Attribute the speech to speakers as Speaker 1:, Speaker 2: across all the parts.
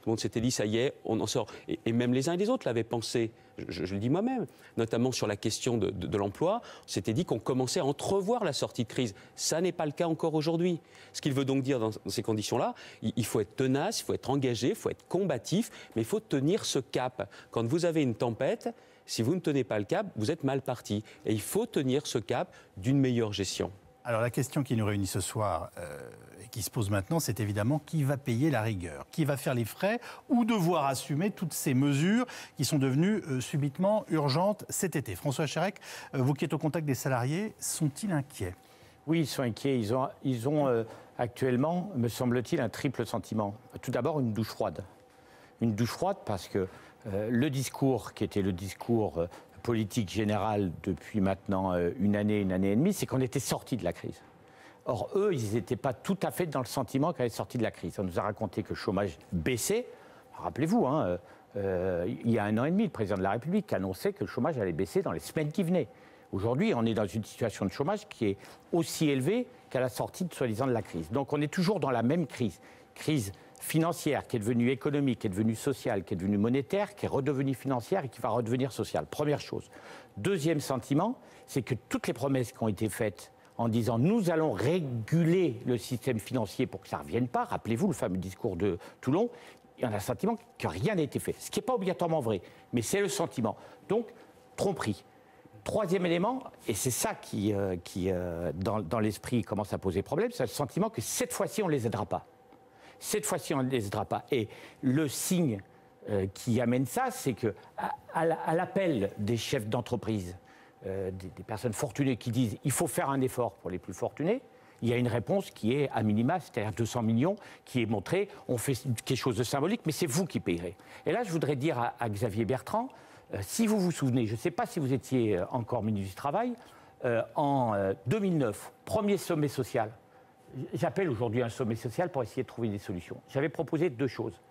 Speaker 1: le monde s'était dit, ça y est, on en sort. Et même les uns et les autres l'avaient pensé, je le dis moi-même, notamment sur la question de l'emploi, on s'était dit qu'on commençait à entrevoir la sortie de crise. Ça n'est pas le cas encore aujourd'hui. Ce qu'il veut donc dire dans ces conditions-là, il faut être tenace, il faut être engagé, il faut être combatif, mais il faut tenir ce cap. Quand vous avez une tempête, si vous ne tenez pas le cap, vous êtes mal parti. Et il faut tenir ce cap d'une meilleure gestion.
Speaker 2: Alors la question qui nous réunit ce soir et qui se pose maintenant, c'est évidemment qui va payer la rigueur, qui va faire les frais ou devoir assumer toutes ces mesures qui sont devenues subitement urgentes cet été. François Chérec, vous qui êtes au contact des salariés, sont-ils inquiets?
Speaker 3: Oui, ils sont inquiets. Ils ont actuellement, me semble-t-il, un triple sentiment. Tout d'abord, une douche froide. Une douche froide parce que le discours qui était le discours politique générale depuis maintenant une année et demie, c'est qu'on était sorti de la crise. Or, eux, ils n'étaient pas tout à fait dans le sentiment qu'on était sorti de la crise. On nous a raconté que le chômage baissait. Rappelez-vous, il y a 1 an et demi, le président de la République annonçait que le chômage allait baisser dans les semaines qui venaient. Aujourd'hui, on est dans une situation de chômage qui est aussi élevée qu'à la sortie, soi-disant, de la crise. Donc, on est toujours dans la même crise. Crise financière, qui est devenue économique, qui est devenue sociale, qui est devenue monétaire, qui est redevenue financière et qui va redevenir sociale. Première chose. Deuxième sentiment, c'est que toutes les promesses qui ont été faites en disant « nous allons réguler le système financier pour que ça ne revienne pas », rappelez-vous le fameux discours de Toulon, il y a un sentiment que rien n'a été fait. Ce qui n'est pas obligatoirement vrai, mais c'est le sentiment. Donc, tromperie. Troisième élément, et c'est ça qui dans l'esprit, commence à poser problème, c'est le sentiment que cette fois-ci, on ne les aidera pas. Cette fois-ci, on ne les aidera pas. Et le signe qui amène ça, c'est qu'à l'appel des chefs d'entreprise, des personnes fortunées qui disent « il faut faire un effort pour les plus fortunés », il y a une réponse qui est à minima, c'est-à-dire 200 millions, qui est montrée, on fait quelque chose de symbolique, mais c'est vous qui payerez. Et là, je voudrais dire à Xavier Bertrand, si vous vous souvenez, je ne sais pas si vous étiez encore ministre du Travail, en 2009, premier sommet social, j'appelle aujourd'hui un sommet social pour essayer de trouver des solutions. J'avais proposé 2 choses.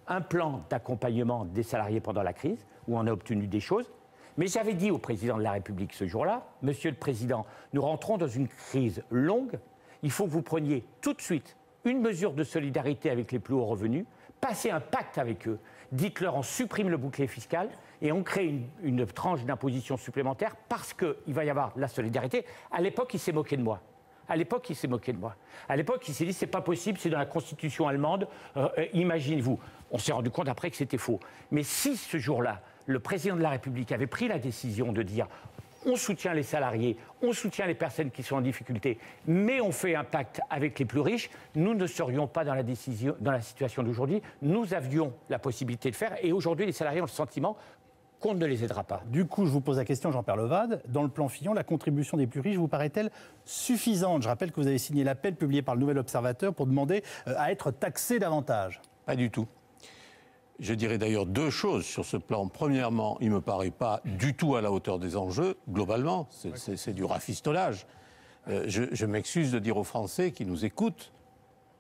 Speaker 3: Un plan d'accompagnement des salariés pendant la crise, où on a obtenu des choses, mais j'avais dit au président de la République ce jour-là, « Monsieur le Président, nous rentrons dans une crise longue, il faut que vous preniez tout de suite une mesure de solidarité avec les plus hauts revenus, passez un pacte avec eux, dites-leur on supprime le bouclier fiscal et on crée une tranche d'imposition supplémentaire parce qu'il va y avoir de la solidarité. » À l'époque, il s'est moqué de moi. À l'époque, il s'est moqué de moi. À l'époque, il s'est dit, c'est pas possible, c'est dans la Constitution allemande, imaginez-vous. On s'est rendu compte après que c'était faux. Mais si ce jour-là, le président de la République avait pris la décision de dire, on soutient les salariés, on soutient les personnes qui sont en difficulté, mais on fait un pacte avec les plus riches, nous ne serions pas dans la situation d'aujourd'hui. Nous avions la possibilité de faire, et aujourd'hui, les salariés ont le sentiment qu'on ne les aidera pas.
Speaker 2: Du coup, je vous pose la question, Jean-Pierre Levade. Dans le plan Fillon, la contribution des plus riches vous paraît-elle suffisante? Je rappelle que vous avez signé l'appel publié par le Nouvel Observateur pour demander à être taxé davantage.
Speaker 4: Pas du tout. Je dirais d'ailleurs 2 choses sur ce plan. Premièrement, il ne me paraît pas du tout à la hauteur des enjeux, globalement. C'est du rafistolage. Je m'excuse de dire aux Français qui nous écoutent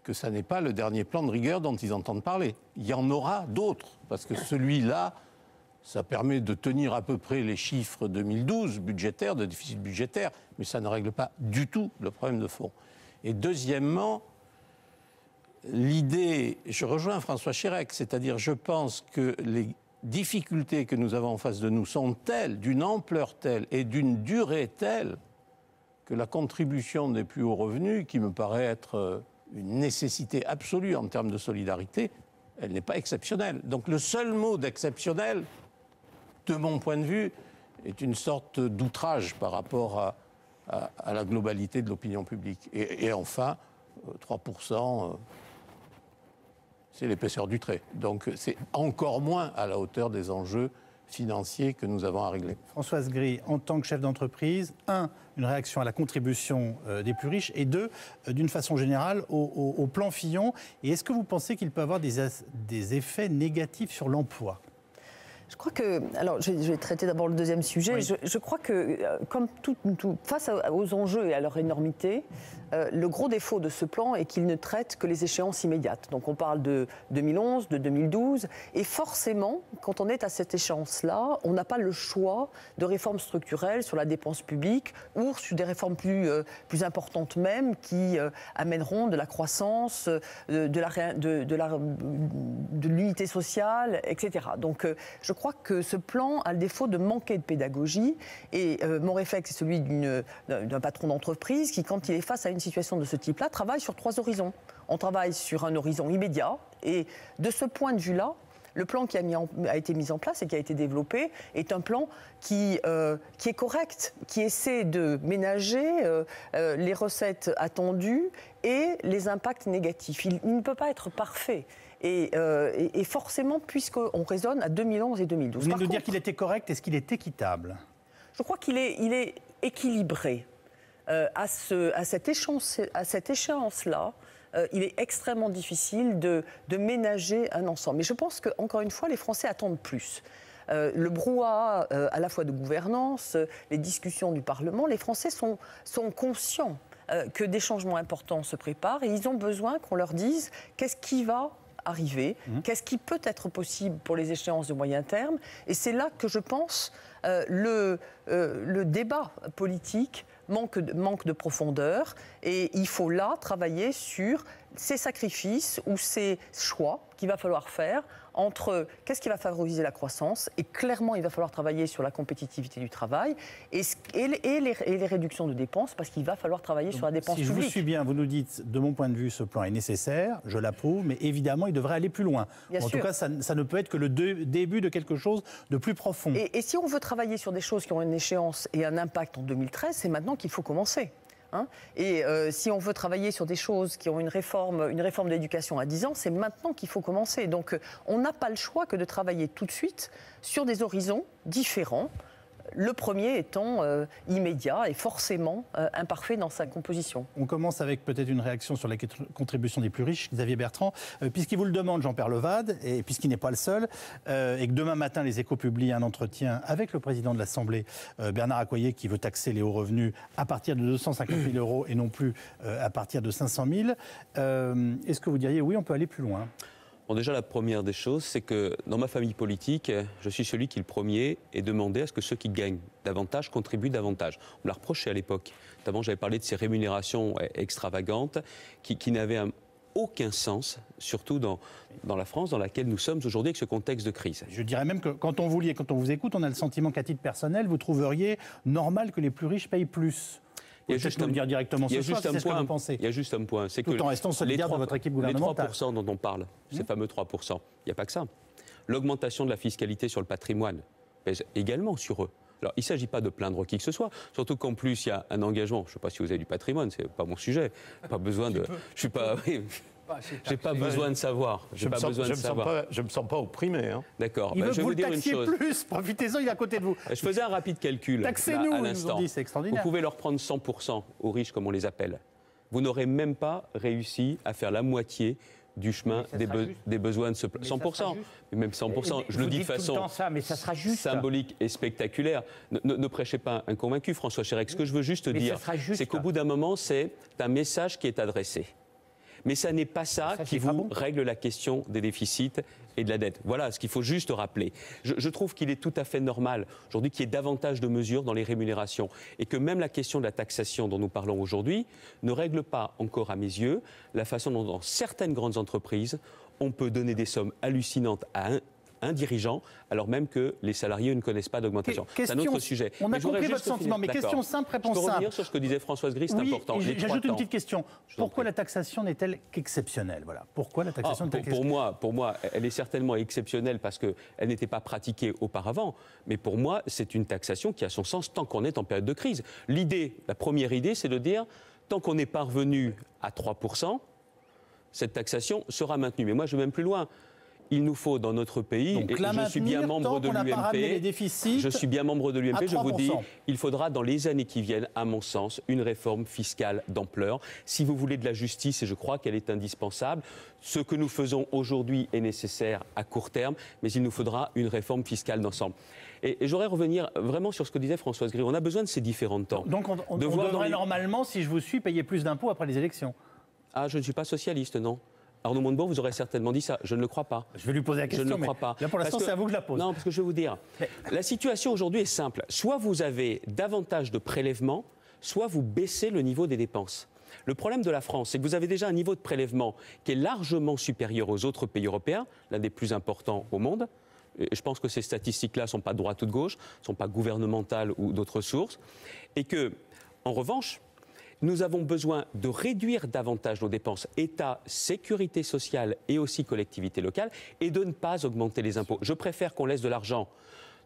Speaker 4: que ça n'est pas le dernier plan de rigueur dont ils entendent parler. Il y en aura d'autres, parce que celui-là, ça permet de tenir à peu près les chiffres 2012 budgétaires, de déficit budgétaire, mais ça ne règle pas du tout le problème de fond. Et deuxièmement, l'idée, je rejoins François Chérec, c'est-à-dire je pense que les difficultés que nous avons en face de nous sont telles, d'une ampleur telle et d'une durée telle que la contribution des plus hauts revenus, qui me paraît être une nécessité absolue en termes de solidarité, elle n'est pas exceptionnelle. Donc le seul mot d'exceptionnel, de mon point de vue, est une sorte d'outrage par rapport à la globalité de l'opinion publique. Et enfin, 3%, c'est l'épaisseur du trait. Donc c'est encore moins à la hauteur des enjeux financiers que nous avons à régler.
Speaker 2: Françoise Gris, en tant que chef d'entreprise, 1, une réaction à la contribution des plus riches, et 2, d'une façon générale, au plan Fillon. Et est-ce que vous pensez qu'il peut avoir des effets négatifs sur l'emploi ?
Speaker 5: Je crois que, alors je vais traiter d'abord le deuxième sujet, oui. Je crois que comme face aux enjeux et à leur énormité, le gros défaut de ce plan est qu'il ne traite que les échéances immédiates. Donc on parle de 2011, de 2012, et forcément, quand on est à cette échéance-là, on n'a pas le choix de réformes structurelles sur la dépense publique ou sur des réformes plus importantes même qui amèneront de la croissance, de l'unité sociale, etc. Donc je crois que ce plan a le défaut de manquer de pédagogie, et mon réflexe est celui d'un patron d'entreprise qui, quand il est face à une situation de ce type-là, travaille sur 3 horizons. On travaille sur un horizon immédiat, et de ce point de vue-là, le plan qui a été mis en place et qui a été développé est un plan qui est correct, qui essaie de ménager les recettes attendues et les impacts négatifs. Il ne peut pas être parfait. Et forcément, puisqu'on raisonne à 2011 et 2012.
Speaker 2: Vous venez de dire qu'il était correct, est-ce qu'il est équitable?
Speaker 5: Je crois qu'il est équilibré. À cette échéance-là, il est extrêmement difficile de ménager un ensemble. Mais je pense qu'encore une fois, les Français attendent plus. Le brouhaha à la fois de gouvernance, les discussions du Parlement, les Français sont conscients que des changements importants se préparent, et ils ont besoin qu'on leur dise qu'est-ce qui va arriver, qu'est-ce qui peut être possible pour les échéances de moyen terme. Et c'est là que je pense le débat politique manque de profondeur, et il faut là travailler sur ces sacrifices ou ces choix qu'il va falloir faire entre qu'est-ce qui va favoriser la croissance, et clairement il va falloir travailler sur la compétitivité du travail et les réductions de dépenses, parce qu'il va falloir travailler sur la dépense publique.
Speaker 2: Si je vous suis bien, vous nous dites, de mon point de vue, ce plan est nécessaire, je l'approuve, mais évidemment il devrait aller plus loin. En tout cas, ça ne peut être que le début de quelque chose de plus profond.
Speaker 5: Et si on veut travailler sur des choses qui ont une échéance et un impact en 2013, c'est maintenant qu'il faut commencer. Et si on veut travailler sur des choses qui ont une réforme d'éducation à 10 ans, c'est maintenant qu'il faut commencer. Donc on n'a pas le choix que de travailler tout de suite sur des horizons différents. Le premier étant immédiat et forcément imparfait dans sa composition.
Speaker 2: On commence avec peut-être une réaction sur la contribution des plus riches, Xavier Bertrand. Puisqu'il vous le demande, Jean-Pierre Levade, et puisqu'il n'est pas le seul, et que demain matin, les Échos publient un entretien avec le président de l'Assemblée, Bernard Accoyer, qui veut taxer les hauts revenus à partir de 250 000 euros et non plus à partir de 500 000, est-ce que vous diriez oui, on peut aller plus loin ?
Speaker 1: Bon, déjà, la première des choses, c'est que dans ma famille politique, je suis celui qui, le premier, est demandé à ce que ceux qui gagnent davantage contribuent davantage. On me l'a reproché à l'époque. Notamment, j'avais parlé de ces rémunérations extravagantes qui n'avaient aucun sens, surtout dans la France dans laquelle nous sommes aujourd'hui avec ce contexte de crise.
Speaker 2: Je dirais même que quand on vous lit et quand on vous écoute, on a le sentiment qu'à titre personnel, vous trouveriez normal que les plus riches payent plus. Il y a juste un
Speaker 1: point, c'est que
Speaker 2: tout en restant solidaire de votre équipe gouvernementale.
Speaker 1: Les 3% dont on parle, ces fameux 3%, il n'y a pas que ça. L'augmentation de la fiscalité sur le patrimoine pèse également sur eux. Alors, il ne s'agit pas de plaindre qui que ce soit, surtout qu'en plus, il y a un engagement. Je ne sais pas si vous avez du patrimoine, ce n'est pas mon sujet. Pas besoin de... Je suis pas... J'ai pas besoin de savoir.
Speaker 4: Je me sens pas opprimé.
Speaker 1: D'accord.
Speaker 2: Il veut que vous le taxiez plus. Profitez-en, il est à côté de vous.
Speaker 1: Je faisais un rapide calcul.
Speaker 2: Taxez-nous,
Speaker 1: à l'instant.
Speaker 2: c'est extraordinaire.
Speaker 1: Vous pouvez leur prendre 100% aux riches, comme on les appelle. Vous n'aurez même pas réussi à faire la moitié du chemin des besoins de ce plan. 100%. Mais même 100%, je le dis de façon symbolique et spectaculaire. Ne prêchez pas un convaincu, François Chérec. Ce que je veux juste dire, c'est qu'au bout d'un moment, c'est un message qui est adressé. Mais ça n'est pas ça qui vous règle la question des déficits et de la dette. Voilà ce qu'il faut juste rappeler. Je trouve qu'il est tout à fait normal aujourd'hui qu'il y ait davantage de mesures dans les rémunérations et que même la question de la taxation dont nous parlons aujourd'hui ne règle pas encore à mes yeux la façon dont dans certaines grandes entreprises on peut donner des sommes hallucinantes à un dirigeant, alors même que les salariés ne connaissent pas d'augmentation. C'est un autre sujet.
Speaker 2: On a compris votre sentiment, mais question simple, réponse simple.
Speaker 1: Je peux revenir sur ce que disait Françoise Gris, c'est important.
Speaker 2: J'ajoute une petite question. Pourquoi la taxation n'est-elle qu'exceptionnelle ? Voilà. Pourquoi la taxation n'est-elle qu'exceptionnelle ?
Speaker 1: Pour moi, elle est certainement exceptionnelle parce qu'elle n'était pas pratiquée auparavant, mais pour moi, c'est une taxation qui a son sens tant qu'on est en période de crise. La première idée, c'est de dire, tant qu'on n'est pas revenu à 3%, cette taxation sera maintenue. Mais moi, je vais même plus loin. il nous faut dans notre pays,
Speaker 2: donc,
Speaker 1: et je suis bien membre de l'UMP,
Speaker 2: je
Speaker 1: suis bien membre de l'UMP, je vous dis, il faudra dans les années qui viennent, à mon sens, une réforme fiscale d'ampleur. Si vous voulez de la justice, et je crois qu'elle est indispensable, ce que nous faisons aujourd'hui est nécessaire à court terme, mais il nous faudra une réforme fiscale d'ensemble. Et j'aurais revenir vraiment sur ce que disait Françoise Gris. On a besoin de ces différents temps.
Speaker 2: Donc on devrait normalement, si je vous suis, payer plus d'impôts après les élections.
Speaker 1: Ah, je ne suis pas socialiste, non. Arnaud Montebourg, vous aurez certainement dit ça. Je ne le crois pas.
Speaker 2: Je vais lui poser la question.
Speaker 1: Je ne le crois pas.
Speaker 2: Là, pour l'instant, c'est à vous que je la pose.
Speaker 1: Non, parce que je vais vous dire. La situation aujourd'hui est simple. Soit vous avez davantage de prélèvements, soit vous baissez le niveau des dépenses. Le problème de la France, c'est que vous avez déjà un niveau de prélèvement qui est largement supérieur aux autres pays européens, l'un des plus importants au monde. Et je pense que ces statistiques-là ne sont pas de droite ou de gauche, ne sont pas gouvernementales ou d'autres sources. Et que, en revanche, nous avons besoin de réduire davantage nos dépenses, État, sécurité sociale et aussi collectivités locales, et de ne pas augmenter les impôts. Je préfère qu'on laisse de l'argent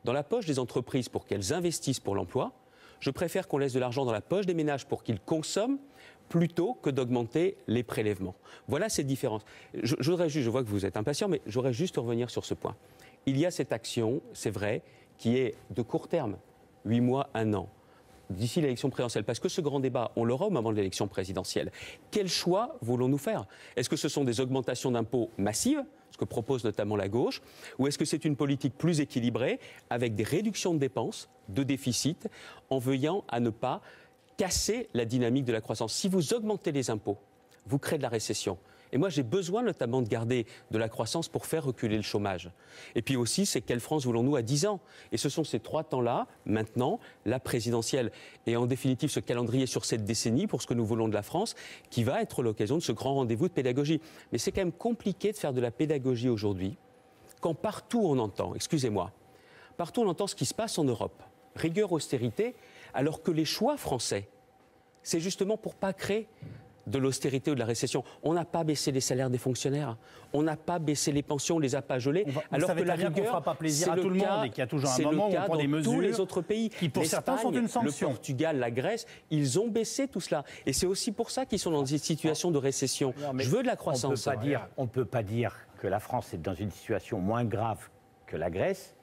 Speaker 1: dans la poche des entreprises pour qu'elles investissent pour l'emploi. Je préfère qu'on laisse de l'argent dans la poche des ménages pour qu'ils consomment, plutôt que d'augmenter les prélèvements. Voilà cette différence. Je vois que vous êtes impatient, mais j'aurais juste à revenir sur ce point. Il y a cette action, c'est vrai, qui est de court terme, 8 mois, 1 an. D'ici l'élection présidentielle, parce que ce grand débat, on l'aura au moment de l'élection présidentielle. Quel choix voulons-nous faire? Est-ce que ce sont des augmentations d'impôts massives, ce que propose notamment la gauche, ou est-ce que c'est une politique plus équilibrée, avec des réductions de dépenses, de déficit, en veillant à ne pas casser la dynamique de la croissance? Si vous augmentez les impôts, vous créez de la récession. Et moi, j'ai besoin notamment de garder de la croissance pour faire reculer le chômage. Et puis aussi, c'est quelle France voulons-nous à 10 ans? Et ce sont ces 3 temps-là, maintenant, la présidentielle. Et en définitive, ce calendrier sur cette décennie, pour ce que nous voulons de la France, qui va être l'occasion de ce grand rendez-vous de pédagogie. Mais c'est quand même compliqué de faire de la pédagogie aujourd'hui, quand partout on entend, excusez-moi, partout on entend ce qui se passe en Europe. Rigueur, austérité, alors que les choix français, c'est justement pour ne pas créer de l'austérité ou de la récession. On n'a pas baissé les salaires des fonctionnaires, on n'a pas baissé les pensions, on ne les a pas gelés.
Speaker 2: Alors que la rigueur ne fera pas plaisir à tout le monde et qu'il y a toujours un moment où on prend des mesures
Speaker 1: tous les autres pays
Speaker 2: qui pour certains sont une sanction.
Speaker 1: Le Portugal, la Grèce, ils ont baissé tout cela. Et c'est aussi pour ça qu'ils sont dans une situation de récession. Je veux de la croissance.
Speaker 3: On ne peut pas dire que la France est dans une situation moins grave que la Grèce.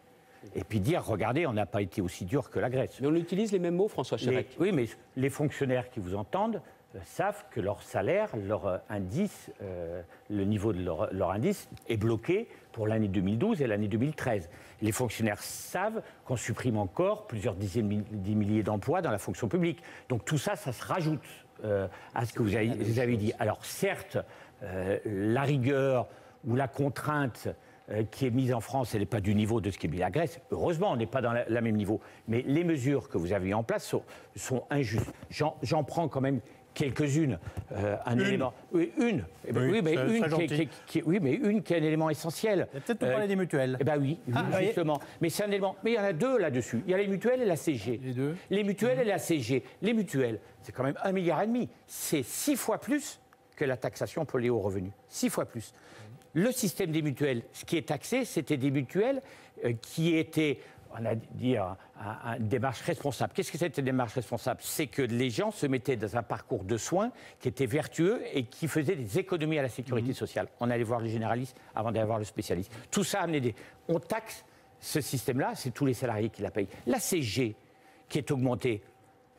Speaker 3: Et puis dire, regardez, on n'a pas été aussi dur que la Grèce.
Speaker 1: Mais on utilise les mêmes mots, François Chérec.
Speaker 3: Oui, mais les fonctionnaires qui vous entendent savent que leur salaire, leur indice, le niveau de leur indice est bloqué pour l'année 2012 et l'année 2013. Les fonctionnaires savent qu'on supprime encore plusieurs dizaines de milliers d'emplois dans la fonction publique. Donc tout ça, ça se rajoute à ce que vous avez dit. Alors certes, la rigueur ou la contrainte qui est mise en France, elle n'est pas du niveau de ce qui est mis à la Grèce. Heureusement, on n'est pas dans le même niveau. Mais les mesures que vous avez en place sont injustes. J'en prends quand même quelques-unes. Élément. Oui, une. Eh ben, oui, mais une qui est un élément essentiel.
Speaker 2: Peut-être nous parler des mutuelles.
Speaker 3: Eh ben oui, justement. Mais c'est un élément. Mais il y en a 2 là-dessus. Il y a les mutuelles et la CG.
Speaker 2: Les 2.
Speaker 3: Les mutuelles et la CG. Les mutuelles, c'est quand même 1,5 milliard. C'est 6 fois plus que la taxation pour les hauts revenus. 6 fois plus. Le système des mutuelles, ce qui est taxé, c'était des mutuelles qui étaient, on a dit, une démarche responsable. Qu'est-ce que c'était une démarche responsable? C'est que les gens se mettaient dans un parcours de soins qui était vertueux et qui faisait des économies à la sécurité sociale. On allait voir le généraliste avant d'aller voir le spécialiste. Tout ça a amené des... On taxe ce système-là, c'est tous les salariés qui la payent. La CG, qui est augmentée,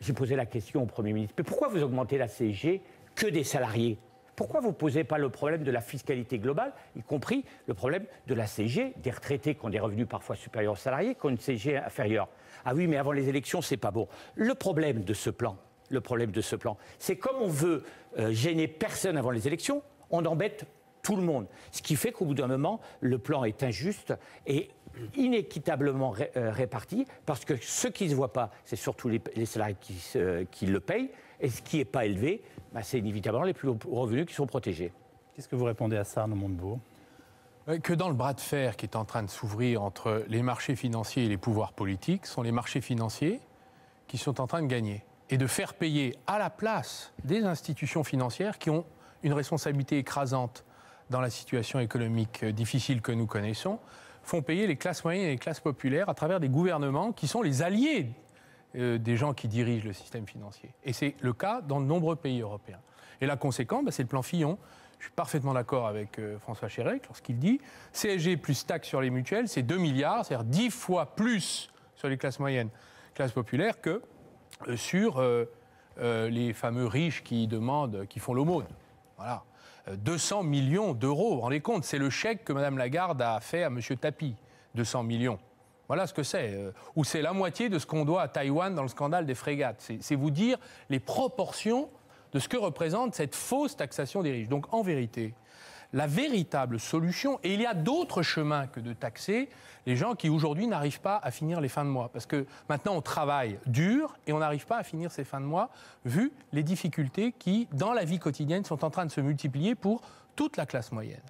Speaker 3: j'ai posé la question au Premier ministre, mais pourquoi vous augmentez la CG que des salariés? Pourquoi vous ne posez pas le problème de la fiscalité globale, y compris le problème de la CG, des retraités qui ont des revenus parfois supérieurs aux salariés, qui ont une CG inférieure? Ah oui, mais avant les élections, c'est pas bon. Le problème de ce plan, c'est comme on veut gêner personne avant les élections, on embête tout le monde. Ce qui fait qu'au bout d'un moment, le plan est injuste et inéquitablement réparti, parce que ce qui ne se voit pas, c'est surtout les salariés qui le payent, et ce qui n'est pas élevé, c'est inévitablement les plus hauts revenus qui sont protégés.
Speaker 2: Qu'est-ce que vous répondez à ça, Arnaud Montebourg?
Speaker 6: Que dans le bras de fer qui est en train de s'ouvrir entre les marchés financiers et les pouvoirs politiques, sont les marchés financiers qui sont en train de gagner. Et de faire payer à la place des institutions financières qui ont une responsabilité écrasante dans la situation économique difficile que nous connaissons, font payer les classes moyennes et les classes populaires à travers des gouvernements qui sont les alliés des gens qui dirigent le système financier. Et c'est le cas dans de nombreux pays européens. Et la conséquence, c'est le plan Fillon. Je suis parfaitement d'accord avec François Chérec lorsqu'il dit CSG plus taxe sur les mutuelles, c'est 2 milliards, c'est-à-dire 10 fois plus sur les classes moyennes, classes populaires, que sur les fameux riches qui font l'aumône. Voilà. 200 millions d'euros, vous vous rendez compte, c'est le chèque que Mme Lagarde a fait à M. Tapi, 200 millions. Voilà ce que c'est. Ou c'est la moitié de ce qu'on doit à Taïwan dans le scandale des frégates. C'est vous dire les proportions de ce que représente cette fausse taxation des riches. Donc en vérité, la véritable solution, et il y a d'autres chemins que de taxer les gens qui aujourd'hui n'arrivent pas à finir les fins de mois. Parce que maintenant on travaille dur et on n'arrive pas à finir ces fins de mois, vu les difficultés qui, dans la vie quotidienne, sont en train de se multiplier pour toute la classe moyenne.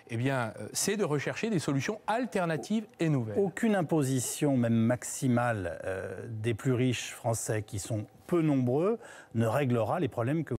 Speaker 6: Eh bien, c'est de rechercher des solutions alternatives et nouvelles.
Speaker 2: Aucune imposition, même maximale, des plus riches français, qui sont peu nombreux, ne réglera les problèmes que